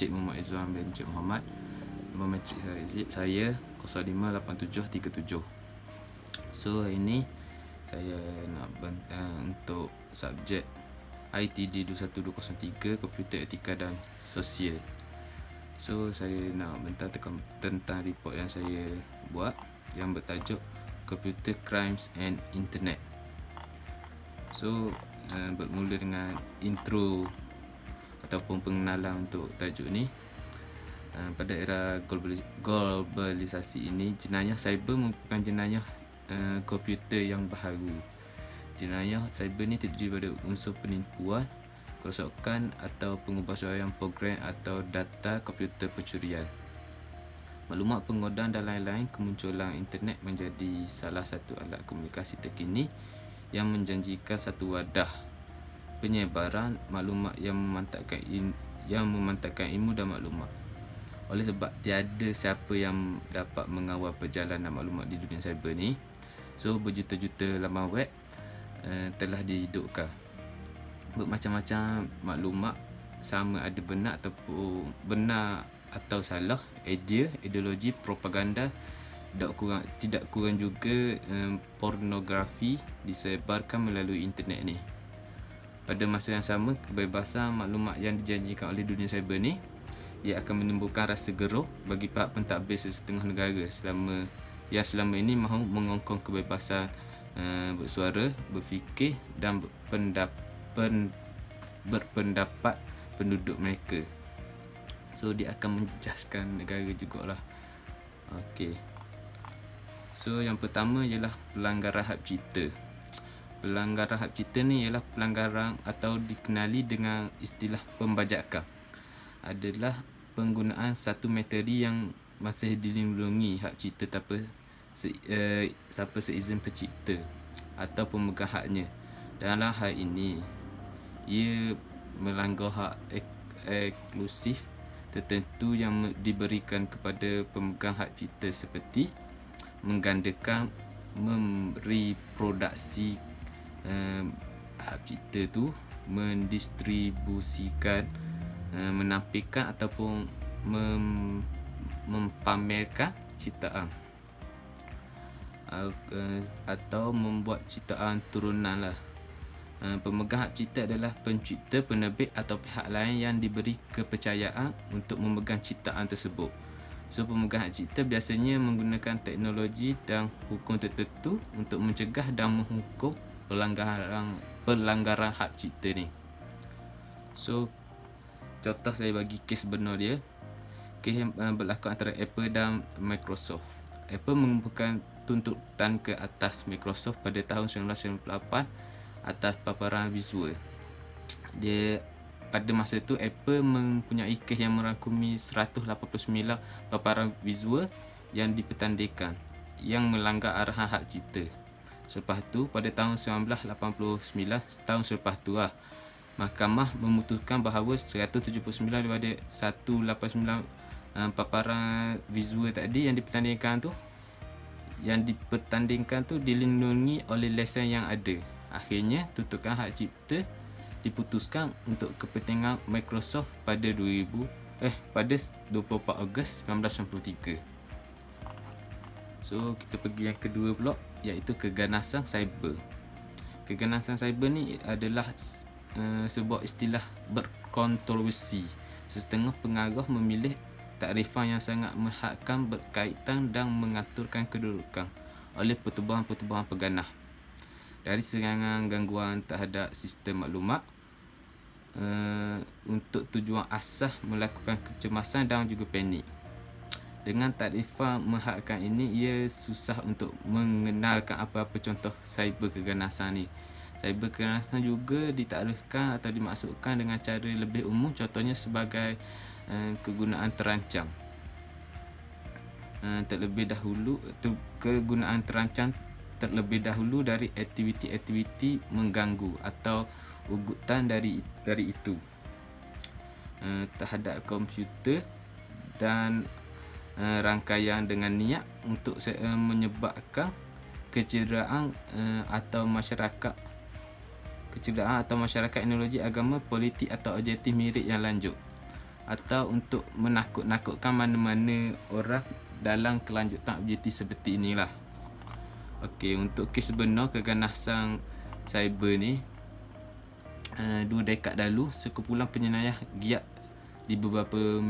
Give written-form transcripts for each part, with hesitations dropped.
Encik Muhammad Izzuan bin Encik Muhammad. Nombor matrik saya 058737. So hari ni saya nak untuk subjek ITD 21203 Komputer Etika dan Sosial. So saya nak bentang tentang report yang saya buat yang bertajuk Computer Crimes and Internet. So bermula dengan intro ataupun pengenalan untuk tajuk ni. Pada era globalisasi ini, jenayah cyber merupakan jenayah komputer yang baharu. Jenayah cyber ni terdiri pada unsur penipuan, kerosakan atau pengubahsuaian program atau data komputer pencurian. Maklumat penggodaan dan lain-lain. Kemunculan internet menjadi salah satu alat komunikasi terkini yang menjanjikan satu wadah penyebaran maklumat yang memantapkan ilmu dan maklumat. Oleh sebab tiada siapa yang dapat mengawal perjalanan maklumat di dunia cyber ni, so berjuta-juta laman web telah dihidupkan. Bermacam-macam maklumat, sama ada benar atau salah, ideologi, propaganda, tidak kurang juga pornografi disebarkan melalui internet ni. Pada masa yang sama, kebebasan maklumat yang dijanjikan oleh dunia cyber ni, ia akan menimbulkan rasa gerun bagi pihak pentadbir setengah negara selama ini mahu mengongkong kebebasan bersuara, berfikir dan berpendapat penduduk mereka. So dia akan menjejaskan negara jugalah. Okey. So yang pertama ialah pelanggaran hak cipta. Pelanggaran hak cipta ni ialah pelanggaran atau dikenali dengan istilah pembajakan. Adalah penggunaan satu materi yang masih dilindungi hak cipta tanpa seizin pencipta atau pemegang haknya. Dalam hal ini, ia melanggar hak eksklusif tertentu yang diberikan kepada pemegang hak cipta seperti menggandakan mereproduksi hak cipta tu, mendistribusikan, menampilkan ataupun mempamerkan ciptaan atau membuat ciptaan turunan lah. Pemegang hak cipta adalah pencipta, penerbit atau pihak lain yang diberi kepercayaan untuk memegang ciptaan tersebut. So pemegang hak cipta biasanya menggunakan teknologi dan hukum tertentu untuk mencegah dan menghukum pelanggaran hak cipta ni. So contoh saya bagi kes benar dia. Kes yang berlaku antara Apple dan Microsoft. Apple mengumpulkan tuntutan ke atas Microsoft pada tahun 1998 atas paparan visual. Pada masa itu Apple mempunyai kes yang merangkumi 189 paparan visual yang dipertandingkan yang melanggar arahan hak cipta. Selepas tu pada tahun 1989, tahun selepas tu lah, Mahkamah memutuskan bahawa 179 daripada 189 paparan visual tadi yang dipertandingkan tu dilindungi oleh lesen yang ada. Akhirnya tutukan hak cipta diputuskan untuk kepentingan Microsoft pada 24 Ogos 1993. So kita pergi yang kedua pula, iaitu keganasan cyber. Keganasan cyber ni adalah sebuah istilah berkontroversi. Setengah pengarah memilih takrifan yang sangat menghadkan berkaitan dan mengaturkan kedudukan oleh pertubuhan-pertubuhan peganah. Dari serangan gangguan terhadap sistem maklumat untuk tujuan asas melakukan kecemasan dan juga panik. Dengan takrifan menghadkan ini, ia susah untuk mengenalkan apa-apa contoh cyber keganasan ni. Cyber keganasan juga ditakrifkan atau dimaksudkan dengan cara lebih umum, contohnya sebagai kegunaan terancam. Kegunaan terancam terlebih dahulu dari aktiviti-aktiviti mengganggu atau ugutan dari itu terhadap komputer dan rangkaian dengan niat untuk menyebabkan kecederaan atau masyarakat teknologi, agama, politik atau objektif milik yang lanjut. atau untuk menakut-nakutkan mana-mana orang dalam kelanjutan objektif seperti inilah. Okey, untuk kes sebenar keganasan cyber ni 2 dekad lalu, sekumpulan penyenayah giat di beberapa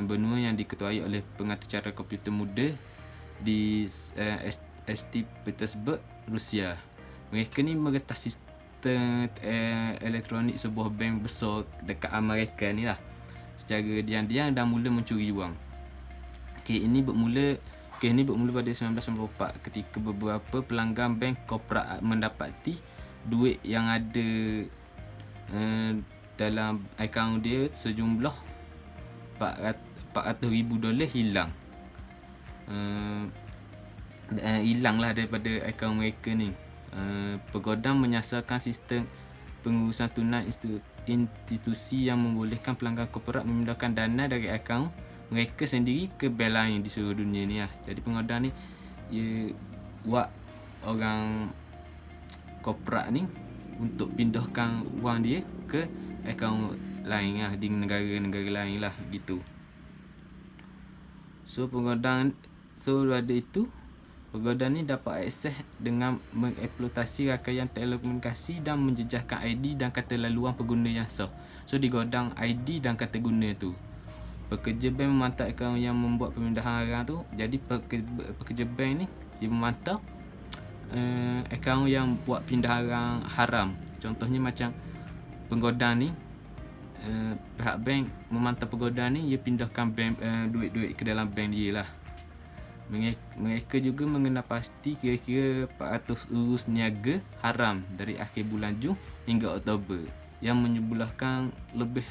benua yang diketuai oleh pengacara komputer muda di St. Petersburg, Rusia. Mereka ni meretas sistem elektronik sebuah bank besar dekat Amerika ni lah secara diam-diam dan mula mencuri wang. Kes ini bermula pada 1994 ketika beberapa pelanggan bank korporat mendapati duit yang ada dalam akaun dia sejumlah $400,000 hilang. Hilang lah daripada akaun mereka ni. Pegodam menyasarkan sistem pengurusan tunai institusi yang membolehkan pelanggan korporat memindahkan dana dari akaun mereka sendiri ke bank lain di seluruh dunia ni lah. Jadi pengodam ni dia buat orang korporat ni untuk pindahkan wang dia ke akaun lain lah di negara-negara lain lah gitu. So pada itu pengodam ni dapat akses dengan mengeksploitasi rangkaian telekomunikasi dan menjejaskan ID dan kata laluan pengguna yang sah. So digodam ID dan kata guna tu. Pekerja bank memantau akaun yang membuat pemindahan haram tu. Jadi pekerja bank ni dia memantau akaun yang buat pindahan haram. Contohnya macam pengodam ni, pihak bank memantau pengodam ni, dia pindahkan duit-duit ke dalam bank dia lah. Mereka juga mengenal pasti kira-kira 400 urus niaga haram dari akhir bulan Jun hingga Oktober yang menyebulahkan lebih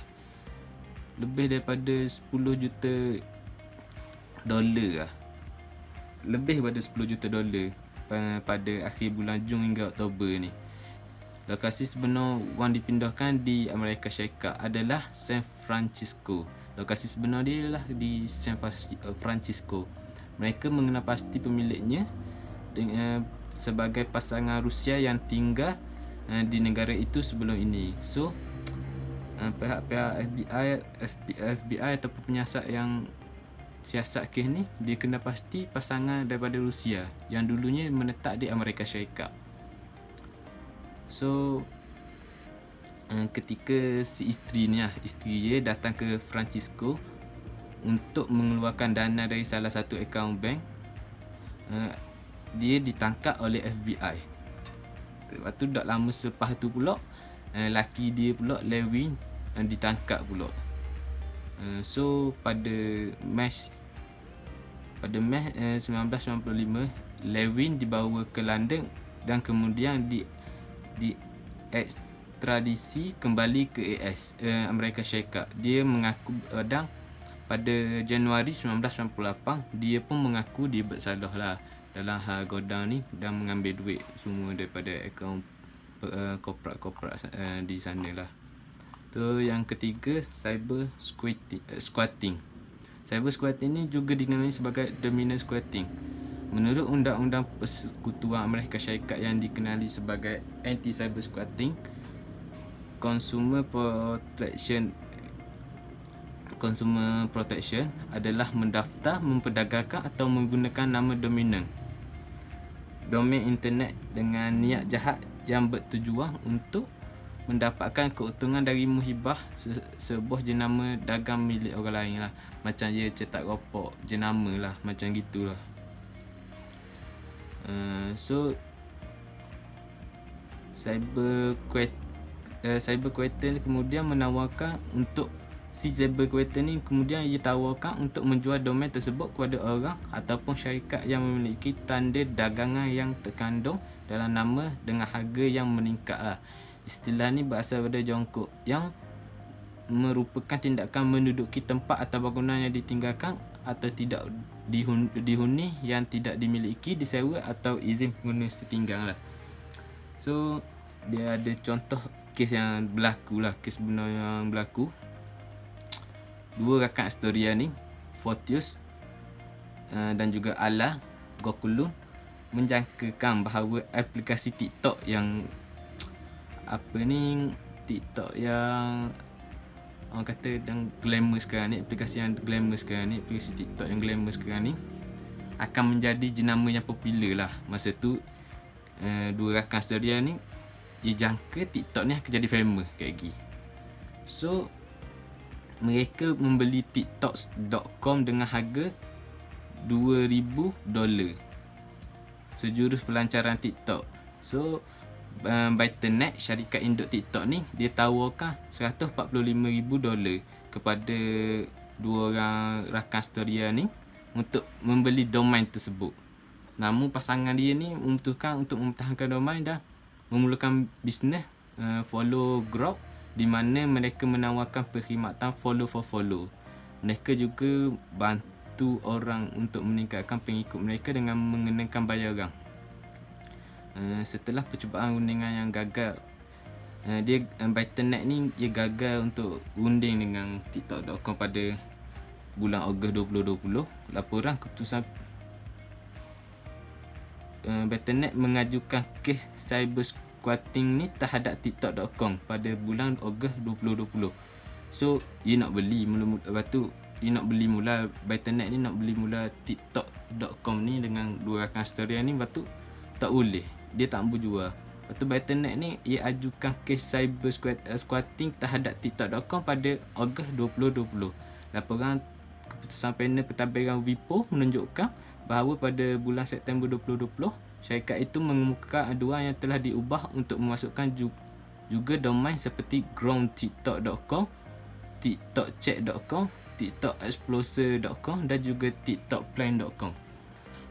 daripada 10 juta dolar lah. Lebih daripada 10 juta dolar pada akhir bulan Jun hingga Oktober ni. Lokasi sebenar wang dipindahkan di Amerika Syarikat adalah San Francisco. Lokasi sebenar dia adalah di San Francisco. Mereka mengenal pasti pemiliknya sebagai pasangan Rusia yang tinggal di negara itu sebelum ini. So pihak-pihak FBI ataupun penyiasat yang siasat kes ni, dia kena pasti pasangan daripada Rusia yang dulunya menetap di Amerika Syarikat. So ketika si isteri dia datang ke Francisco untuk mengeluarkan dana dari salah satu akaun bank, dia ditangkap oleh FBI. Lepas tu tak lama selepas tu pula laki dia pula, Levin, ditangkap pula. So pada Mac 1995, Levin dibawa ke London dan kemudian diekstradisi kembali ke Amerika Syarikat. Dia mengaku pada Januari 1998, dia pun mengaku dia bersalah lah dalam hal godang ni dan mengambil duit semua daripada akaun korporat di sana lah. Tu yang ketiga, cyber squatting. Cyber squatting ni juga dikenali sebagai dominant squatting. Menurut Undang-Undang Persekutuan Amerika Syarikat yang dikenali sebagai Anti-Cyber Squatting, Consumer Protection adalah mendaftar, memperdagangkan atau menggunakan nama domain internet dengan niat jahat yang bertujuan untuk mendapatkan keuntungan dari muhibah sebuah jenama dagang milik orang lain lah. Macam dia cetak ropok jenama lah, macam gitulah. So cyber creator kemudian menawarkan untuk si cyber creator ni, kemudian ia tawarkan untuk menjual domain tersebut kepada orang ataupun syarikat yang memiliki tanda dagangan yang terkandung dalam nama dengan harga yang meningkat lah. Istilah ni berasal dari jongkok yang merupakan tindakan menduduki tempat atau bangunan yang ditinggalkan atau tidak dihuni yang tidak dimiliki, disewa atau izin pengguna setinggal lah. So dia ada contoh kes yang berlaku lah, kes benar yang berlaku. Dua rakan Astoria ni, Fortius dan juga Ala Gokulun, menjangkakan bahawa aplikasi TikTok yang TikTok yang orang kata yang glamour sekarang ni, aplikasi yang glamour sekarang ni, aplikasi TikTok yang glamour sekarang ni akan menjadi jenama yang popular lah. Masa tu dua rakan Asteria ni dia jangka TikTok ni akan jadi famous kat lagi. So mereka membeli tiktok.com dengan harga $2,000 sejurus pelancaran TikTok. So Bytenet, syarikat induk TikTok ni, dia tawarkan $145,000 kepada dua orang rakan Asteria ni untuk membeli domain tersebut. Namun pasangan dia ni memutuskan untuk mempertahankan domain dan memulakan bisnes follow group, di mana mereka menawarkan perkhidmatan follow for follow. Mereka juga bantu orang untuk meningkatkan pengikut mereka dengan mengenakan bayaran. Setelah percubaan rundingan yang gagal, Bytenet ni dia gagal untuk runding dengan tiktok.com pada bulan Ogos 2020. Laporan keputusan Bytenet mengajukan kes cyber squatting ni terhadap tiktok.com pada bulan Ogos 2020. So dia nak beli lepas tu dia nak beli mula, Bytenet ni nak beli mula tiktok.com ni dengan dua rakan Asteria ni, lepas tu tak boleh, dia tak mampu jual. Lepas tu Bytenet ni ia ajukan kes cyber squatting terhadap tiktok.com pada Ogos 2020. Laporan keputusan panel pentadbiran WIPO menunjukkan bahawa pada bulan September 2020, syarikat itu mengemukakan aduan yang telah diubah untuk memasukkan juga domain seperti groundtiktok.com, tiktokchat.com, tiktokexplorer.com dan juga tiktokplan.com.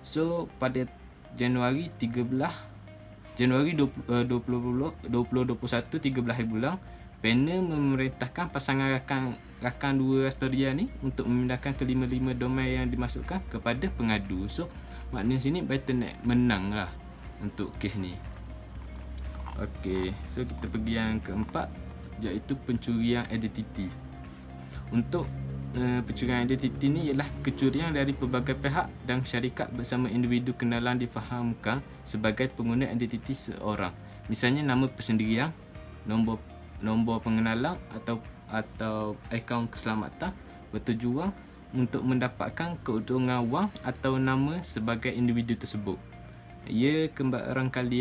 So pada Januari 2021, 13 hari bulan, panel memerintahkan pasangan rakan dua Asteria ni untuk memindahkan kelima-lima domain yang dimasukkan kepada pengadu. So maknanya sini Bytenet menang lah untuk kes ni. Okey, so kita pergi yang keempat, iaitu pencurian identiti. Untuk pencurian identiti ni ialah kecurian dari pelbagai pihak dan syarikat bersama individu kenalan difahamkan sebagai pengguna identiti seorang. Misalnya nama persendirian, nombor pengenalan atau akaun keselamatan, bertujuan untuk mendapatkan keuntungan wang atau nama sebagai individu tersebut. Ia barangkali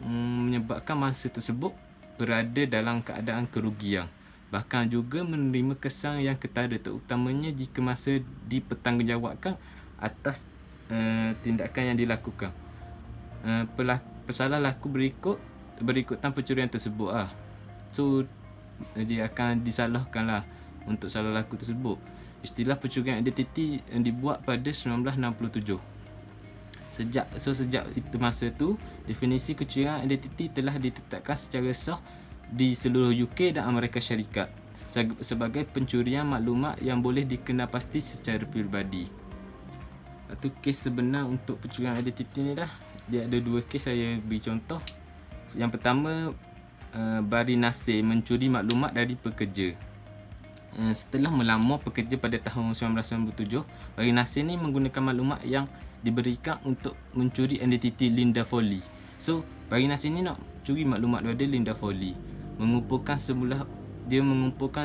menyebabkan mangsa tersebut berada dalam keadaan kerugian, bahkan juga menerima kesan yang ketara, terutamanya jika masa dipertanggungjawabkan atas tindakan yang dilakukan. Pesalah laku berikutan pencurian tersebut lah. So dia akan disalahkan lah untuk salah laku tersebut. Istilah pencurian identiti dibuat pada 1967. Sejak itu masa tu, definisi kecurian identiti telah ditetapkan secara sah di seluruh UK dan Amerika Syarikat sebagai pencurian maklumat yang boleh dikenal pasti secara peribadi. Itu kes sebenar untuk pencurian identiti ni dah. Dia ada dua kes, saya beri contoh. Yang pertama, Bari Nasir mencuri maklumat dari pekerja. Setelah melamar pekerja pada tahun 1997, Bari Nasir ni menggunakan maklumat yang diberikan untuk mencuri identiti Linda Foley. So Bari Nasir ni nak curi maklumat daripada Linda Foley, mengumpulkan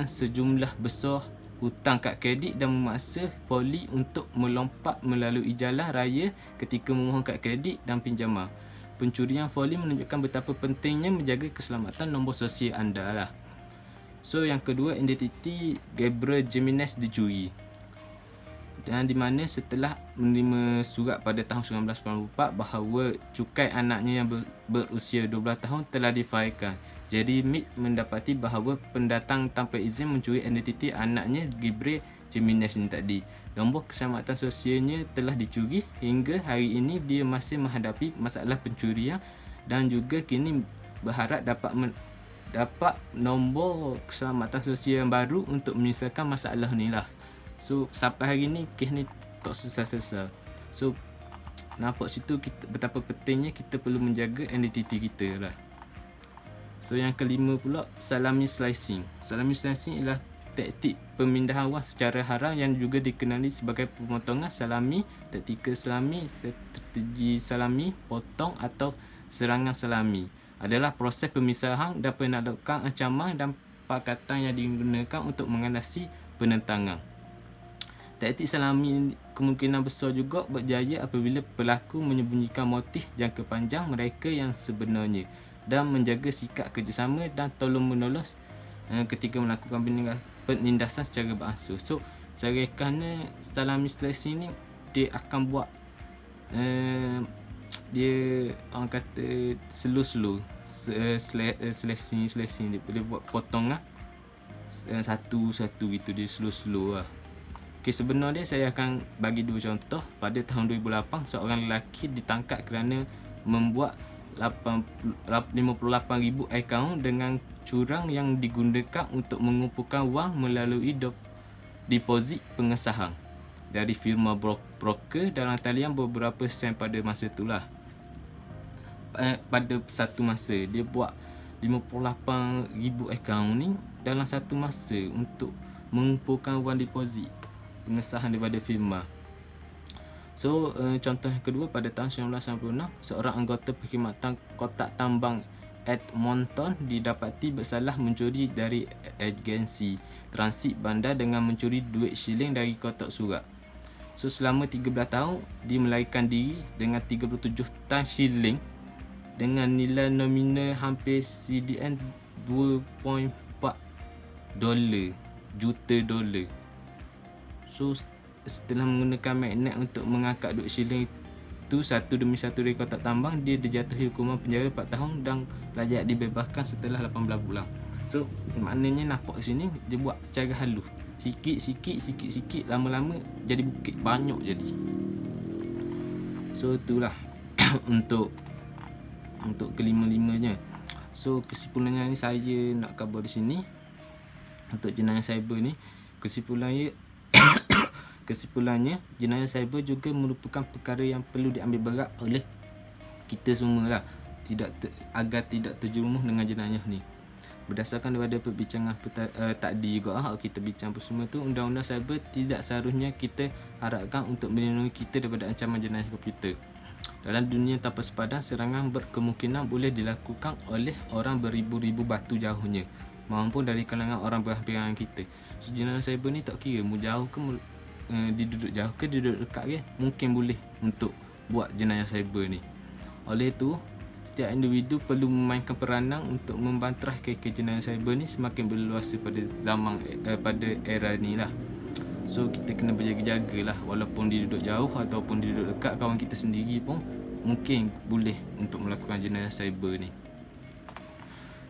sejumlah besar hutang kad kredit dan memaksa Foley untuk melompat melalui jalan raya ketika memohon kad kredit dan pinjaman. Pencurian Foley menunjukkan betapa pentingnya menjaga keselamatan nombor sosial anda lah. So yang kedua, identiti Gabriel Jimenez dicuri, dan di mana setelah menerima surat pada tahun 1994 bahawa cukai anaknya yang berusia 12 tahun telah difailkan, Jerry Mead mendapati bahawa pendatang tanpa izin mencuri identiti anaknya Gabriel Jimenez ni tadi. Nombor keselamatan sosialnya telah dicuri. Hingga hari ini dia masih menghadapi masalah pencurian dan juga kini berharap dapat nombor keselamatan sosial yang baru untuk menyelesaikan masalah ni lah. So sampai hari ni kes ni tak selesai-selesai. So nampak situ betapa pentingnya kita perlu menjaga identiti kita lah. So yang kelima pula, salami slicing. Salami slicing ialah taktik pemindahan wang secara haram yang juga dikenali sebagai pemotongan salami, taktikal salami, strategi salami, potong atau serangan salami. Adalah proses pemisahan dan penaklukan ancaman dan pakatan yang digunakan untuk mengatasi penentangan. Taktik salami kemungkinan besar juga berjaya apabila pelaku menyembunyikan motif jangka panjang mereka yang sebenarnya dan menjaga sikap kerjasama dan tolong-menolong ketika melakukan penindasan secara beransur. So, seringkali salami seleksi ni dia akan buat dia orang kata slow seleksi dia boleh buat potongan satu-satu gitu, dia slow lah. Okay, sebenarnya saya akan bagi dua contoh. Pada tahun 2008, seorang lelaki ditangkap kerana membuat 58,000 akaun dengan curang yang digunakan untuk mengumpulkan wang melalui deposit pengesahan dari firma broker dalam talian beberapa sen pada masa itulah. Pada satu masa dia buat 58,000 akaun ni dalam satu masa untuk mengumpulkan wang deposit pengesahan daripada firma. So, contoh yang kedua, pada tahun 1996, seorang anggota perkhidmatan kotak tambang Edmonton didapati bersalah mencuri dari agensi transit bandar dengan mencuri duit shilling dari kotak surat. So, selama 13 tahun, dia melarikan diri dengan 37 tan shilling dengan nilai nominal hampir CDN 2.4 juta dolar. So, setelah menggunakan magnet untuk mengangkat duit shilling itu satu demi satu dari kotak tambang, dia dijatuhi hukuman penjara 4 tahun dan layak dibebaskan setelah 18 bulan. So, maknanya nampak sini dia buat secara halus. Sikit-sikit, lama-lama jadi bukit banyak jadi. So, itulah untuk kelima-limanya. So, kesimpulannya ni saya nak cover di sini. Untuk jenayah cyber ni, kesimpulannya jenayah cyber juga merupakan perkara yang perlu diambil berat oleh kita semua lah, agar tidak terjerumus dengan jenayah ni. Berdasarkan daripada perbincangan tadi juga kita bincang semua tu, undang-undang cyber tidak seharusnya kita harapkan untuk melindungi kita daripada ancaman jenayah komputer. Dalam dunia tanpa sepadan, serangan berkemungkinan boleh dilakukan oleh orang beribu-ribu batu jauhnya maupun dari kalangan orang berhampiran kita. So, jenayah cyber ni tak kira mu jauh ke dia duduk jauh ke dia duduk dekat ke, mungkin boleh untuk buat jenayah cyber ni. Oleh itu, setiap individu perlu memainkan peranan untuk membantah jenayah cyber ni semakin berluasa pada era ni lah. So, kita kena berjaga-jaga lah, walaupun dia duduk jauh ataupun dia duduk dekat, kawan kita sendiri pun mungkin boleh untuk melakukan jenayah cyber ni.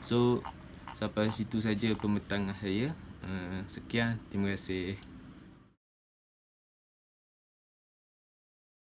So, sampai situ saja pembentangan saya. Sekian, terima kasih.